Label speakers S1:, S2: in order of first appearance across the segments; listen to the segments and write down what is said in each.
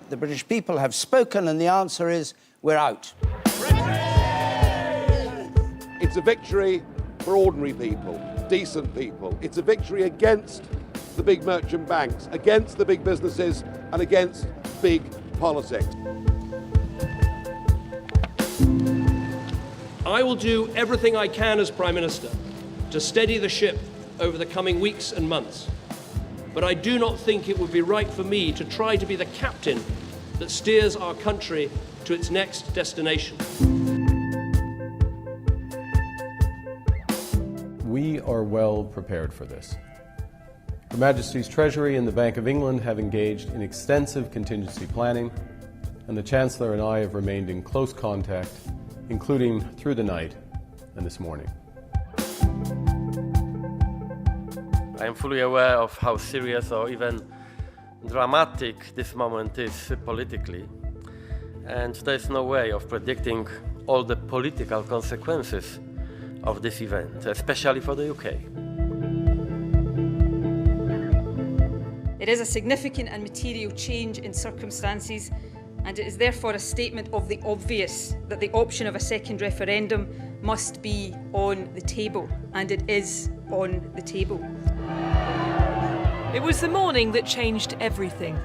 S1: The British people have spoken, and the answer is we're out.
S2: It's a victory for ordinary people, decent people. It's a victory against the big merchant banks, against the big businesses, and against big politics.
S3: I will do everything I can as Prime Minister to steady the ship over the coming weeks and months. But I do not think it would be right for me to try to be the captain that steers our country to its next destination.
S4: We are well prepared for this. Her Majesty's Treasury and the Bank of England have engaged in extensive contingency planning, and the Chancellor and I have remained in close contact, including through the night and this morning.
S5: I am fully aware of how serious or even dramatic this moment is politically, and there's no way of predicting all the political consequences of this event, especially for the UK.
S6: It is a significant and material change in circumstances, and it is therefore a statement of the obvious that the option of a second referendum must be on the table, and it is on the table.
S7: It was the morning that changed everything,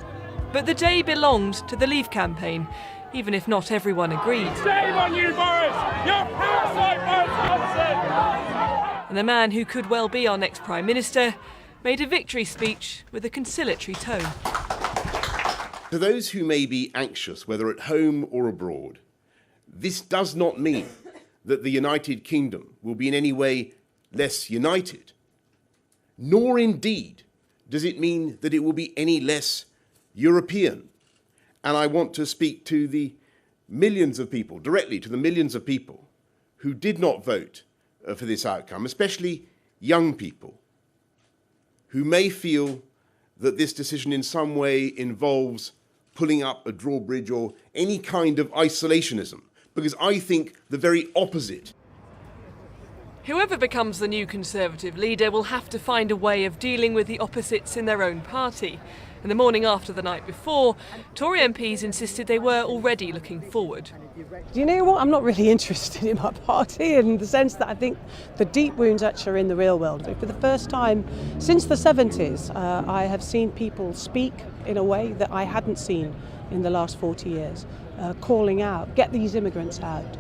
S7: but the day belonged to the Leave campaign, even if not everyone agreed.
S8: Shame on you, Boris! You're parasite Boris Johnson!
S7: And the man who could well be our next Prime Minister made a victory speech with a conciliatory tone.
S9: To those who may be anxious, whether at home or abroad, this does not mean that the United Kingdom will be in any way less united, nor indeed does it mean that it will be any less European. And I want to speak to the millions of people, directly to the millions of people who did not vote for this outcome, especially young people, who may feel that this decision in some way involves pulling up a drawbridge or any kind of isolationism, because I think the very opposite.
S7: Whoever becomes the new Conservative leader will have to find a way of dealing with the opposites in their own party. And the morning after the night before, Tory MPs insisted they were already looking forward.
S10: Do you know what? I'm not really interested in my party, in the sense that I think the deep wounds actually are in the real world. For the first time since the 70s, I have seen people speak in a way that I hadn't seen in the last 40 years, calling out, get these immigrants out,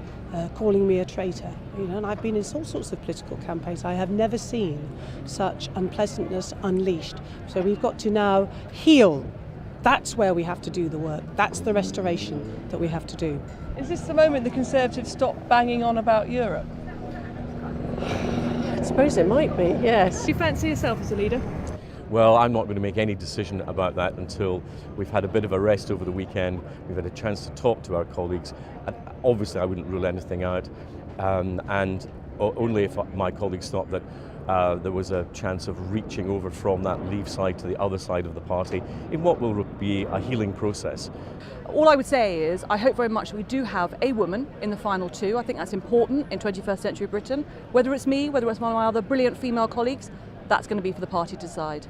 S10: calling me a traitor. You know, and I've been in all sorts of political campaigns. I have never seen such unpleasantness unleashed. So we've got to now heal. That's where we have to do the work. That's the restoration that we have to do.
S11: Is this the moment the Conservatives stop banging on about Europe?
S10: I suppose it might be, yes.
S7: Do you fancy yourself as a leader?
S12: Well, I'm not going to make any decision about that until we've had a bit of a rest over the weekend. We've had a chance to talk to our colleagues. And obviously, I wouldn't rule anything out. And only if my colleagues thought that there was a chance of reaching over from that Leave side to the other side of the party in what will be a healing process.
S13: All I would say is I hope very much that we do have a woman in the final two. I think that's important in 21st century Britain. Whether it's me, whether it's one of my other brilliant female colleagues, that's going to be for the party to decide.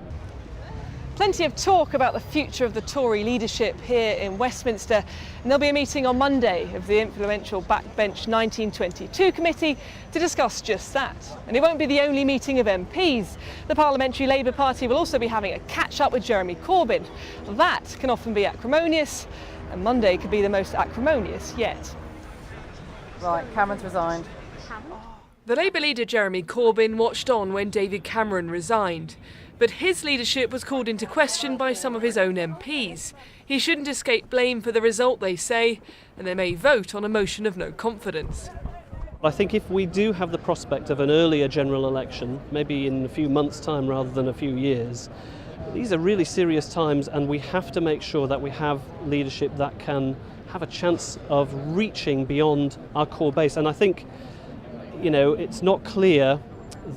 S7: Plenty of talk about the future of the Tory leadership here in Westminster, and there'll be a meeting on Monday of the influential Backbench 1922 committee to discuss just that. And it won't be the only meeting of MPs. The Parliamentary Labour Party will also be having a catch-up with Jeremy Corbyn. That can often be acrimonious, and Monday could be the most acrimonious yet.
S13: Right, Cameron's resigned.
S7: The Labour leader Jeremy Corbyn watched on when David Cameron resigned. But his leadership was called into question by some of his own MPs. He shouldn't escape blame for the result, they say, and they may vote on a motion of no confidence.
S14: I think if we do have the prospect of an earlier general election, maybe in a few months' time rather than a few years, these are really serious times, and we have to make sure that we have leadership that can have a chance of reaching beyond our core base. And I think, it's not clear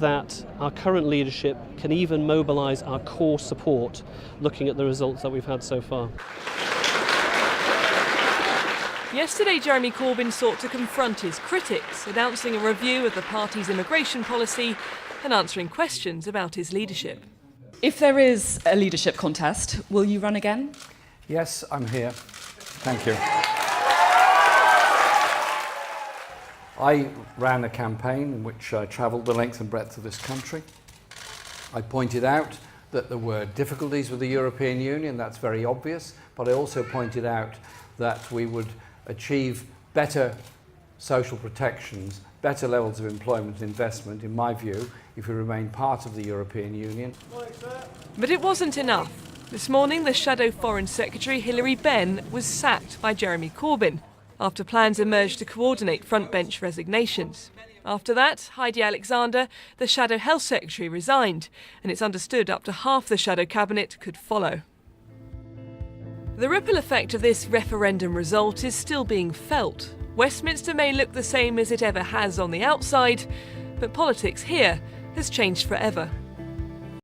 S14: that our current leadership can even mobilise our core support, looking at the results that we've had so far.
S7: Yesterday, Jeremy Corbyn sought to confront his critics, announcing a review of the party's immigration policy and answering questions about his leadership.
S15: If there is a leadership contest, will you run again?
S16: Yes, I'm here.
S15: Thank you. I ran a campaign in which I travelled the length and breadth of this country. I pointed out that there were difficulties with the European Union, that's very obvious, but I also pointed out that we would achieve better social protections, better levels of employment and investment, in my view, if we remain part of the European Union.
S7: But it wasn't enough. This morning, the Shadow Foreign Secretary Hilary Benn was sacked by Jeremy Corbyn after plans emerged to coordinate frontbench resignations. After that, Heidi Alexander, the Shadow Health Secretary, resigned, and it's understood up to half the Shadow Cabinet could follow. The ripple effect of this referendum result is still being felt. Westminster may look the same as it ever has on the outside, but politics here has changed forever.